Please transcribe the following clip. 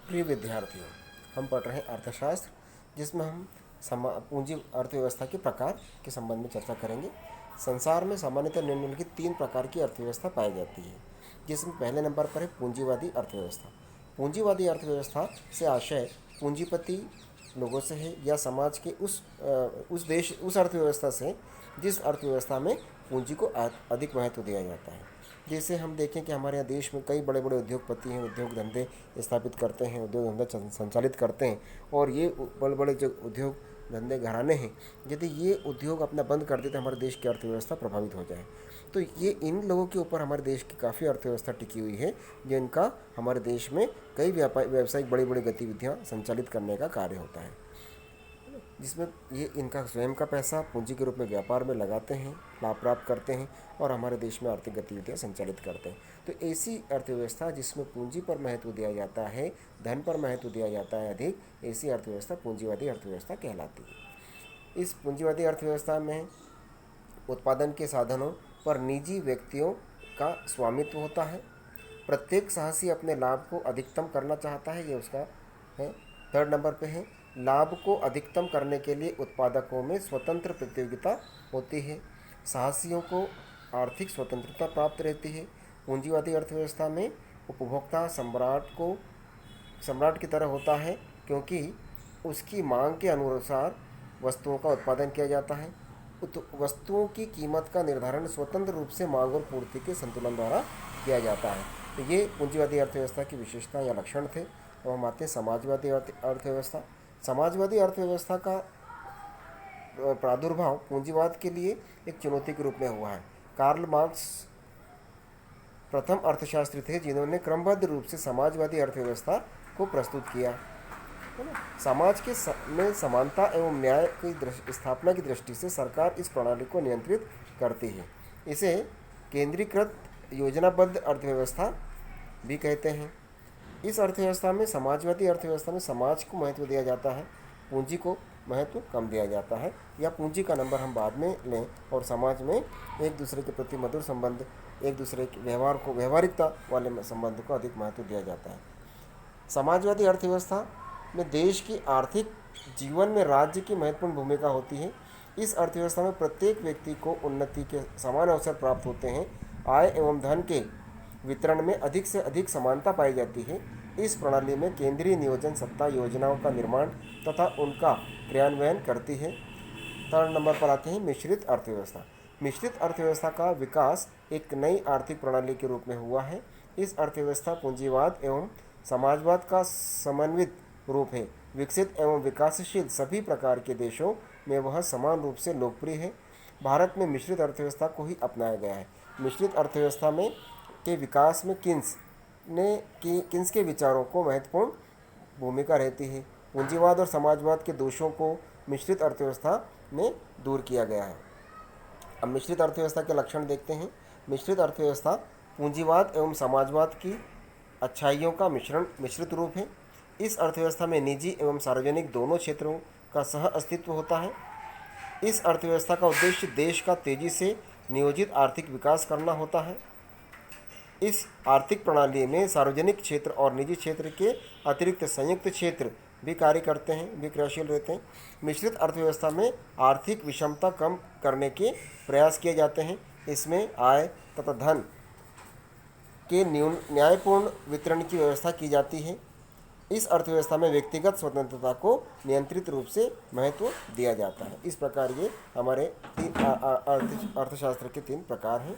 प्रिय विद्यार्थियों, हम पढ़ रहे हैं अर्थशास्त्र, जिसमें हम पूंजी अर्थव्यवस्था के प्रकार के संबंध में चर्चा करेंगे। संसार में सामान्यतः निम्नलिखित 3 प्रकार की अर्थव्यवस्था पाई जाती है, जिसमें पहले नंबर पर है पूंजीवादी अर्थव्यवस्था। पूंजीवादी अर्थव्यवस्था से आशय पूंजीपति लोगों से है या समाज के उस अर्थव्यवस्था से जिस अर्थव्यवस्था में पूंजी को अधिक महत्व दिया जाता है। जैसे हम देखें कि हमारे यहाँ देश में कई बड़े बड़े उद्योगपति हैं, उद्योग धंधे स्थापित करते हैं, उद्योग धंधा संचालित करते हैं, और ये बड़े बड़े जो उद्योग धंधे घराने हैं, यदि ये उद्योग अपना बंद कर देते तो हमारे देश की अर्थव्यवस्था प्रभावित हो जाए। तो ये इन लोगों के ऊपर हमारे देश की काफ़ी अर्थव्यवस्था टिकी हुई है, जिनका हमारे देश में कई व्यावसायिक बड़ी बड़ी गतिविधियाँ संचालित करने का कार्य होता है, जिसमें ये इनका स्वयं का पैसा पूंजी के रूप में व्यापार में लगाते हैं, लाभ प्राप्त करते हैं और हमारे देश में आर्थिक गतिविधियां संचालित करते हैं। तो ऐसी अर्थव्यवस्था जिसमें पूंजी पर महत्व दिया जाता है, धन पर महत्व दिया जाता है अधिक, ऐसी अर्थव्यवस्था पूंजीवादी अर्थव्यवस्था कहलाती है। इस पूंजीवादी अर्थव्यवस्था में उत्पादन के साधनों पर निजी व्यक्तियों का स्वामित्व होता है। प्रत्येक साहसी अपने लाभ को अधिकतम करना चाहता है, ये उसका है। 3rd नंबर पे है, लाभ को अधिकतम करने के लिए उत्पादकों में स्वतंत्र प्रतियोगिता होती है। साहसियों को आर्थिक स्वतंत्रता प्राप्त रहती है। पूंजीवादी अर्थव्यवस्था में उपभोक्ता सम्राट की तरह होता है, क्योंकि उसकी मांग के अनुसार वस्तुओं का उत्पादन किया जाता है। वस्तुओं की कीमत का निर्धारण स्वतंत्र रूप से मांग और पूर्ति के संतुलन द्वारा किया जाता है। तो ये पूंजीवादी अर्थव्यवस्था की विशेषता या लक्षण थे। अब हम आते हैं समाजवादी अर्थव्यवस्था। समाजवादी अर्थव्यवस्था का प्रादुर्भाव पूंजीवाद के लिए एक चुनौती के रूप में हुआ है। कार्ल मार्क्स प्रथम अर्थशास्त्री थे जिन्होंने क्रमबद्ध रूप से समाजवादी अर्थव्यवस्था को प्रस्तुत किया, है ना। समाज के में समानता एवं न्याय की स्थापना की दृष्टि से सरकार इस प्रणाली को नियंत्रित करती है। इसे केंद्रीकृत योजनाबद्ध अर्थव्यवस्था भी कहते हैं। इस अर्थव्यवस्था में, समाजवादी अर्थव्यवस्था में, समाज को महत्व दिया जाता है, पूंजी को महत्व कम दिया जाता है, या पूंजी का नंबर हम बाद में लें और समाज में एक दूसरे के प्रति मधुर संबंध, एक दूसरे के व्यवहारिकता वाले संबंध को अधिक महत्व दिया जाता है। समाजवादी अर्थव्यवस्था में देश की आर्थिक जीवन में राज्य की महत्वपूर्ण भूमिका होती है। इस अर्थव्यवस्था में प्रत्येक व्यक्ति को उन्नति के समान अवसर प्राप्त होते हैं। आय एवं धन के वितरण में अधिक से अधिक समानता पाई जाती है। इस प्रणाली में केंद्रीय नियोजन सत्ता योजनाओं का निर्माण तथा उनका क्रियान्वयन करती है। 3rd नंबर पर आते हैं मिश्रित अर्थव्यवस्था। मिश्रित अर्थव्यवस्था का विकास एक नई आर्थिक प्रणाली के रूप में हुआ है। इस अर्थव्यवस्था पूंजीवाद एवं समाजवाद का समन्वित रूप है। विकसित एवं विकासशील सभी प्रकार के देशों में वह समान रूप से लोकप्रिय है। भारत में मिश्रित अर्थव्यवस्था को ही अपनाया गया है। मिश्रित अर्थव्यवस्था में के विकास में किन्स के विचारों को महत्वपूर्ण भूमिका रहती है। पूंजीवाद और समाजवाद के दोषों को मिश्रित अर्थव्यवस्था में दूर किया गया है। अब मिश्रित अर्थव्यवस्था के लक्षण देखते हैं। मिश्रित अर्थव्यवस्था पूंजीवाद एवं समाजवाद की अच्छाइयों का मिश्रित रूप है। इस अर्थव्यवस्था में निजी एवं सार्वजनिक दोनों क्षेत्रों का सह अस्तित्व होता है। इस अर्थव्यवस्था का उद्देश्य देश का तेजी से नियोजित आर्थिक विकास करना होता है। इस आर्थिक प्रणाली में सार्वजनिक क्षेत्र और निजी क्षेत्र के अतिरिक्त संयुक्त क्षेत्र भी कार्य करते हैं, भी क्रियाशील रहते हैं। मिश्रित अर्थव्यवस्था में आर्थिक विषमता कम करने के प्रयास किए जाते हैं। इसमें आय तथा धन के न्यायपूर्ण वितरण की व्यवस्था की जाती है। इस अर्थव्यवस्था में व्यक्तिगत स्वतंत्रता को नियंत्रित रूप से महत्व दिया जाता है। इस प्रकार ये हमारे अर्थशास्त्र के 3 प्रकार हैं।